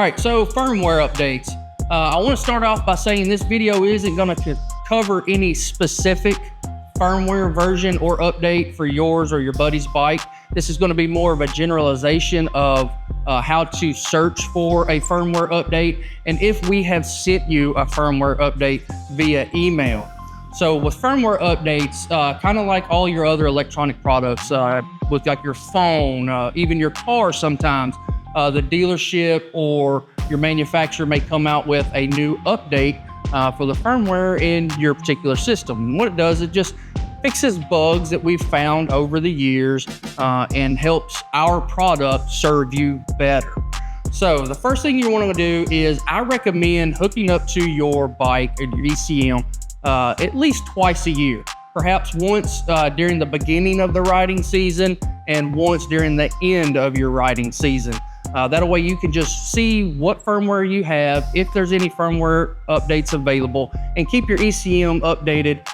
right, so firmware updates. I want to start off by saying this video isn't going to cover any specific firmware version or update for yours or your buddy's bike. This is going to be more of a generalization of how to search for a firmware update and if we have sent you a firmware update via email. So with firmware updates, kind of like all your other electronic products, with like your phone, even your car sometimes, the dealership or your manufacturer may come out with a new update for the firmware in your particular system. And what it does, it just fixes bugs that we've found over the years and helps our product serve you better. So the first thing you want to do is I recommend hooking up to your bike or your ECM at least twice a year. Perhaps once during the beginning of the riding season and once during the end of your riding season. That way you can just see what firmware you have, if there's any firmware updates available, and keep your ECM updated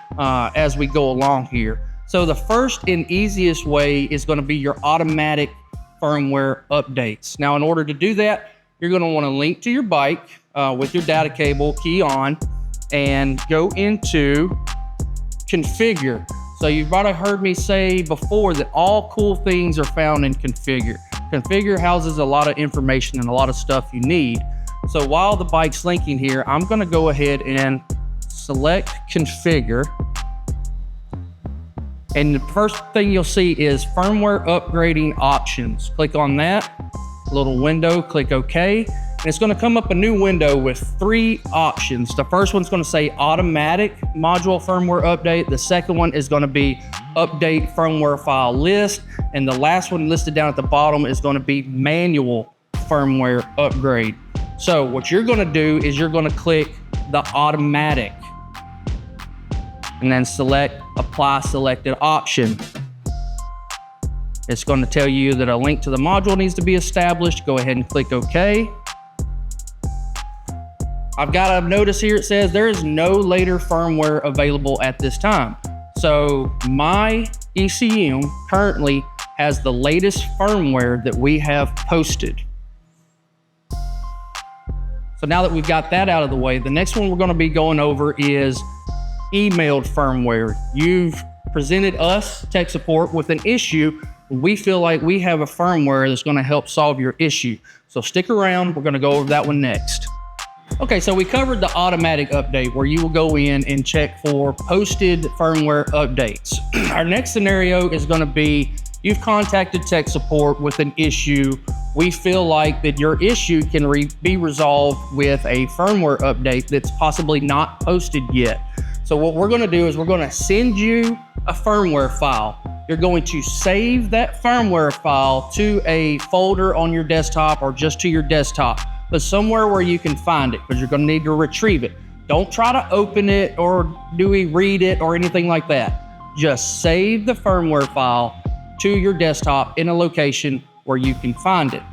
as we go along here. So the first and easiest way is going to be your automatic firmware updates. Now, in order to do that, you're going to want to link to your bike with your data cable, key on, and go into configure. So you've probably heard me say before that all cool things are found in configure. Configure houses a lot of information and a lot of stuff you need. So while the bike's linking here, I'm going to go ahead and select configure. And the first thing you'll see is firmware upgrading options. Click on that little window, click OK. And it's going to come up a new window with 3 options. The first one's going to say automatic module firmware update. The second one is going to be update firmware file list. And the last one listed down at the bottom is going to be manual firmware upgrade. So what you're going to do is you're going to click the automatic and then select apply selected option. It's going to tell you that a link to the module needs to be established. Go ahead and click OK. I've got a notice here, it says there is no later firmware available at this time. So my ECM currently has the latest firmware that we have posted. So now that we've got that out of the way, the next one we're going to be going over is emailed firmware. You've presented us, tech support, with an issue. We feel like we have a firmware that's going to help solve your issue. So stick around, we're going to go over that one next. Okay, so we covered the automatic update where you will go in and check for posted firmware updates. Our next scenario is going to be you've contacted tech support with an issue. We feel like that your issue can be resolved with a firmware update that's possibly not posted yet. So what we're going to do is we're going to send you a firmware file. You're going to save that firmware file to a folder on your desktop or just to your desktop, but somewhere where you can find it because you're going to need to retrieve it. Don't try to open it or read it or anything like that. Just save the firmware file to your desktop in a location where you can find it.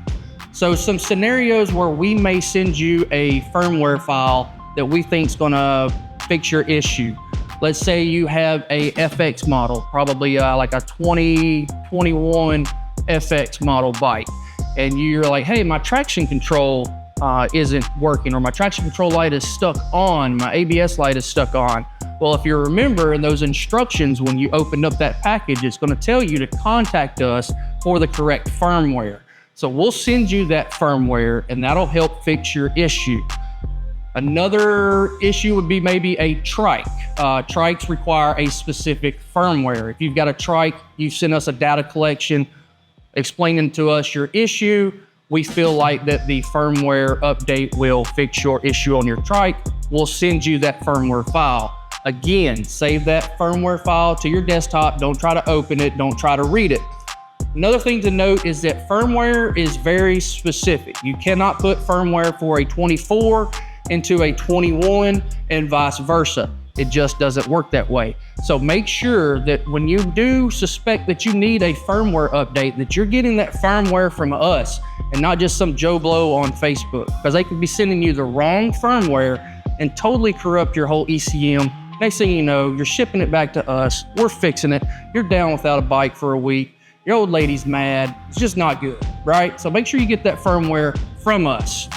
So some scenarios where we may send you a firmware file that we think is going to fix your issue. Let's say you have a FX model, probably like a 2021 FX model bike, and you're like, hey, my traction control isn't working, or my traction control light is stuck on, my ABS light is stuck on. Well, if you remember in those instructions when you opened up that package, it's going to tell you to contact us for the correct firmware. So we'll send you that firmware and that'll help fix your issue. Another issue would be maybe a trike. Trikes require a specific firmware. If you've got a trike, you send us a data collection explaining to us your issue. We feel like that the firmware update will fix your issue on your trike. We'll send you that firmware file. Again, save that firmware file to your desktop. Don't try to open it. Don't try to read it. Another thing to note is that firmware is very specific. You cannot put firmware for a 24 into a 21 and vice versa. It just doesn't work that way. So make sure that when you do suspect that you need a firmware update, that you're getting that firmware from us and not just some Joe Blow on Facebook, because they could be sending you the wrong firmware and totally corrupt your whole ECM. Next thing you know, you're shipping it back to us. We're fixing it. You're down without a bike for a week. Your old lady's mad. It's just not good, right? So make sure you get that firmware from us.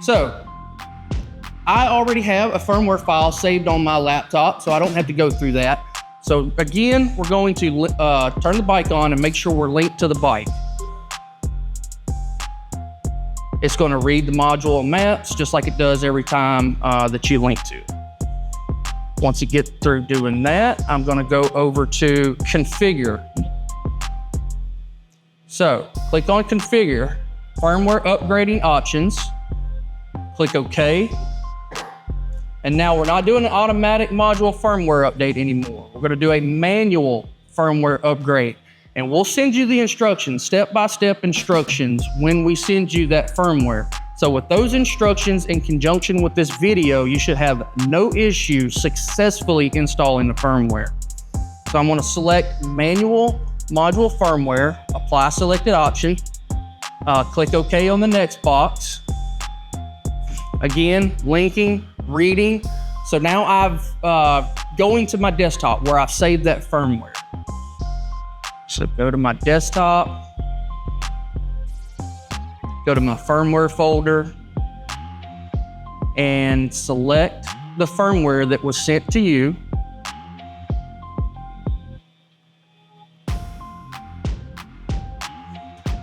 So I already have a firmware file saved on my laptop, so I don't have to go through that. So again, we're going to turn the bike on and make sure we're linked to the bike. It's going to read the module and maps just like it does every time that you link to it. Once you get through doing that, I'm going to go over to configure. So click on configure, firmware upgrading options, click OK. And now we're not doing an automatic module firmware update anymore. We're going to do a manual firmware upgrade. And we'll send you the instructions, step-by-step instructions when we send you that firmware. So with those instructions in conjunction with this video, you should have no issue successfully installing the firmware. So I'm going to select manual module firmware, apply selected option, click OK on the next box. Again, linking, reading. So now I've going to my desktop where I've saved that firmware. So go to my desktop, go to my firmware folder, and select the firmware that was sent to you.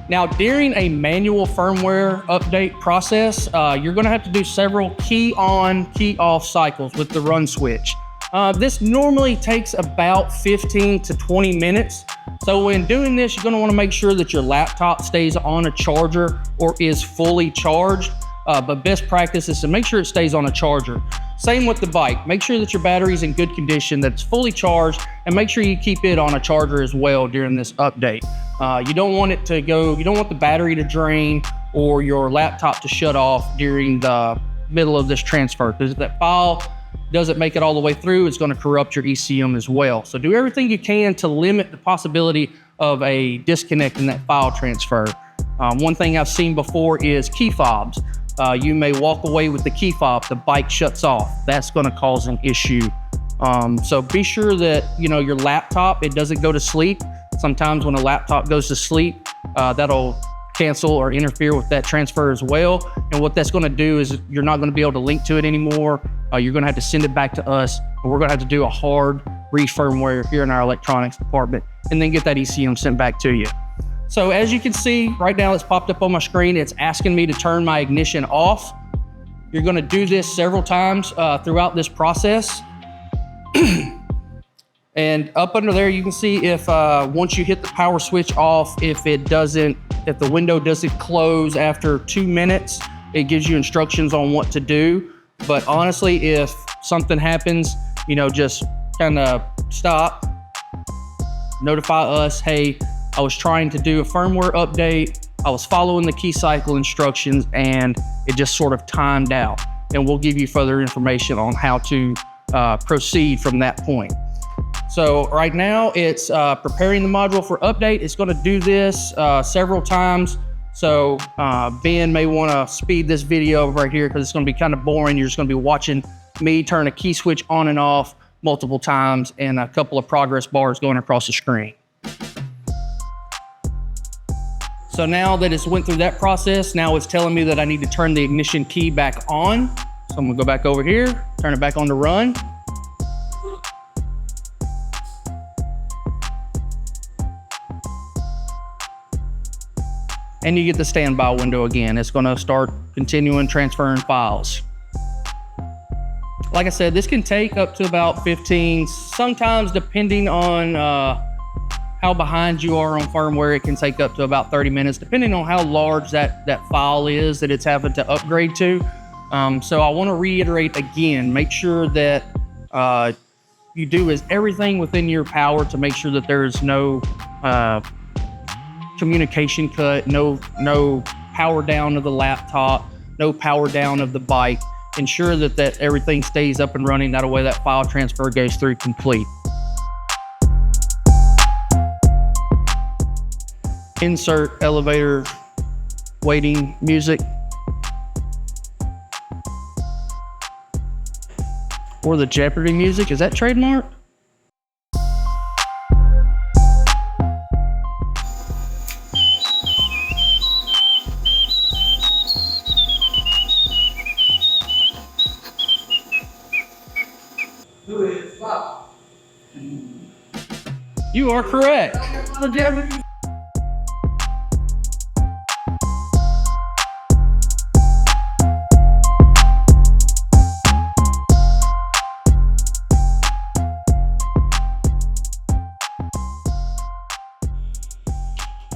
Now, during a manual firmware update process, you're going to have to do several key on, key off cycles with the run switch. This normally takes about 15 to 20 minutes. So when doing this, you're going to want to make sure that your laptop stays on a charger or is fully charged. But best practice is to make sure it stays on a charger. Same with the bike. Make sure that your battery's in good condition, that it's fully charged, and make sure you keep it on a charger as well during this update. You don't want it to go, you don't want the battery to drain or your laptop to shut off during the middle of this transfer, because if that file doesn't make it all the way through, it's going to corrupt your ECM as well. So do everything you can to limit the possibility of a disconnect in that file transfer. One thing I've seen before is key fobs. You may walk away with the key fob, the bike shuts off. That's going to cause an issue. So be sure that your laptop, it doesn't go to sleep. Sometimes when a laptop goes to sleep, that'll cancel or interfere with that transfer as well. And what that's going to do is you're not going to be able to link to it anymore. You're going to have to send it back to us, and we're going to have to do a hard re-firmware here in our electronics department, and then get that ECM sent back to you. So as you can see right now, it's popped up on my screen. It's asking me to turn my ignition off. You're going to do this several times throughout this process. And up under there, you can see if once you hit the power switch off, if the window doesn't close after 2 minutes, it gives you instructions on what to do. But honestly, if something happens, just kind of stop, notify us, hey, I was trying to do a firmware update, I was following the key cycle instructions, and it just sort of timed out. And we'll give you further information on how to proceed from that point. So right now it's preparing the module for update. It's going to do this several times. So Ben may want to speed this video right here because it's going to be kind of boring. You're just going to be watching me turn a key switch on and off multiple times and a couple of progress bars going across the screen. So now that it's went through that process, now it's telling me that I need to turn the ignition key back on. So I'm going to go back over here, turn it back on to run. And you get the standby window again. It's going to start continuing transferring files. Like I said, this can take up to about 15, sometimes depending on how behind you are on firmware, it can take up to about 30 minutes, depending on how large that file is that it's having to upgrade to. So I want to reiterate again, make sure that you do everything within your power to make sure that there is no communication cut, no power down of the laptop, no power down of the bike. Ensure that everything stays up and running. That way that file transfer goes through complete. Insert elevator waiting music. Or the Jeopardy music, is that trademarked? You are correct.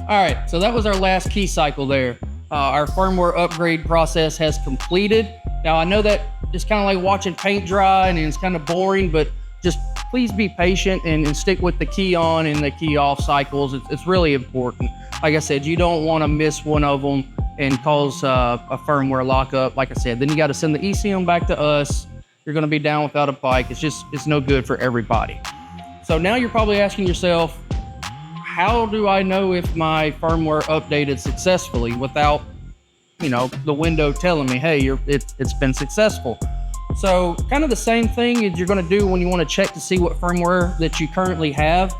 All right, so that was our last key cycle there. Our firmware upgrade process has completed. Now I know that it's kind of like watching paint dry and it's kind of boring, but just please be patient and stick with the key on and the key off cycles. It's really important. Like I said, you don't want to miss one of them and cause a firmware lockup. Like I said, then you got to send the ECM back to us. You're going to be down without a bike. It's no good for everybody. So now you're probably asking yourself, how do I know if my firmware updated successfully without, the window telling me, hey, it's been successful? So kind of the same thing as you're going to do when you want to check to see what firmware that you currently have.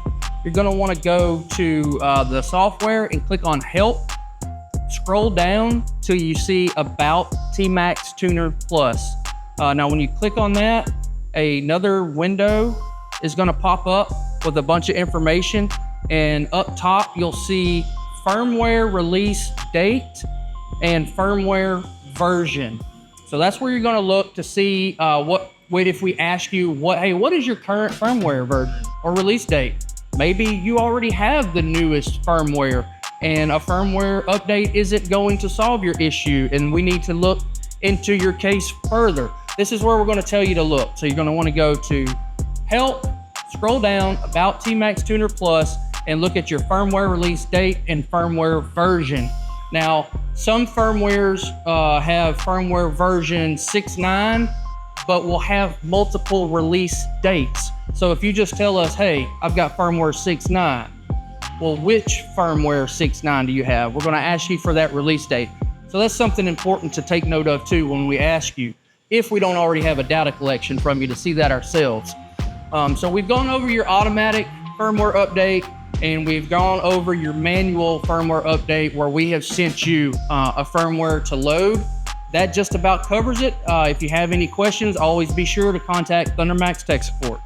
You're going to want to go to the software and click on Help. Scroll down till you see About TMax Tuner Plus. Now when you click on that, another window is going to pop up with a bunch of information. And up top, you'll see firmware release date and firmware version. So that's where you're going to look to see if we ask you, what is your current firmware version or release date? Maybe you already have the newest firmware and a firmware update isn't going to solve your issue and we need to look into your case further. This is where we're going to tell you to look. So you're going to want to go to Help, scroll down, About TMax Tuner Plus, and look at your firmware release date and firmware version. Now, some firmwares have firmware version 6.9, but will have multiple release dates. So if you just tell us, hey, I've got firmware 6.9, well, which firmware 6.9 do you have? We're gonna ask you for that release date. So that's something important to take note of too when we ask you, if we don't already have a data collection from you to see that ourselves. So we've gone over your automatic firmware update, and we've gone over your manual firmware update where we have sent you a firmware to load. That just about covers it. If you have any questions, always be sure to contact ThunderMax Tech Support.